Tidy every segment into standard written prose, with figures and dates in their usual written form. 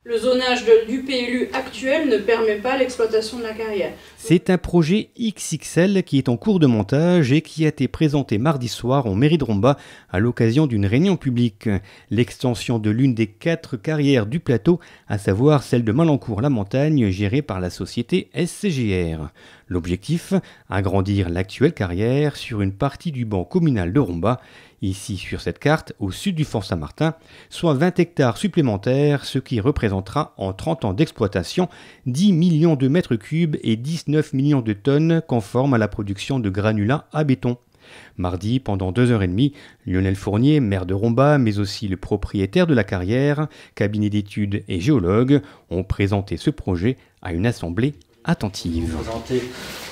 Le zonage du PLU actuel ne permet pas l'exploitation de la carrière. C'est un projet XXL qui est en cours de montage et qui a été présenté mardi soir en mairie de Romba à l'occasion d'une réunion publique. L'extension de l'une des 4 carrières du plateau, à savoir celle de Malencourt-la-Montagne, gérée par la société SCGR. L'objectif, agrandir l'actuelle carrière sur une partie du banc communal de Romba, ici sur cette carte, au sud du Fort Saint-Martin, soit 20 hectares supplémentaires, ce qui représentera en 30 ans d'exploitation 10 millions de mètres cubes et 19 millions de tonnes conformes à la production de granulats à béton. Mardi, pendant 2h30, Lionel Fournier, maire de Romba, mais aussi le propriétaire de la carrière, cabinet d'études et géologue, ont présenté ce projet à une assemblée attentive. Vous présenter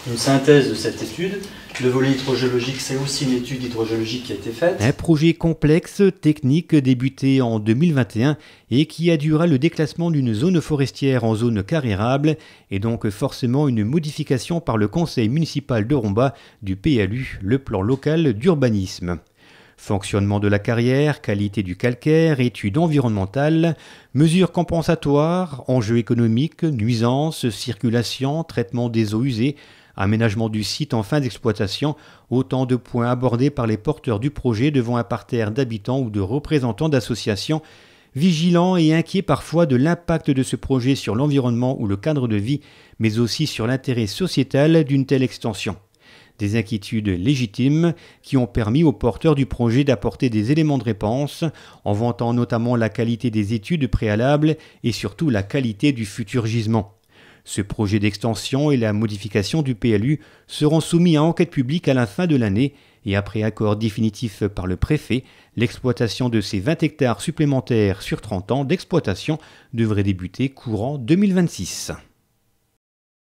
une synthèse de cette étude. Le volet hydrogéologique, c'est aussi une étude hydrogéologique qui a été faite. Un projet complexe, technique, débuté en 2021 et qui induira le déclassement d'une zone forestière en zone carriérable et donc forcément une modification par le conseil municipal de Romba du PLU, le plan local d'urbanisme. Fonctionnement de la carrière, qualité du calcaire, études environnementales, mesures compensatoires, enjeux économiques, nuisances, circulation, traitement des eaux usées, aménagement du site en fin d'exploitation, autant de points abordés par les porteurs du projet devant un parterre d'habitants ou de représentants d'associations, vigilants et inquiets parfois de l'impact de ce projet sur l'environnement ou le cadre de vie, mais aussi sur l'intérêt sociétal d'une telle extension. Des inquiétudes légitimes qui ont permis aux porteurs du projet d'apporter des éléments de réponse, en vantant notamment la qualité des études préalables et surtout la qualité du futur gisement. Ce projet d'extension et la modification du PLU seront soumis à enquête publique à la fin de l'année et après accord définitif par le préfet, l'exploitation de ces 20 hectares supplémentaires sur 30 ans d'exploitation devrait débuter courant 2026.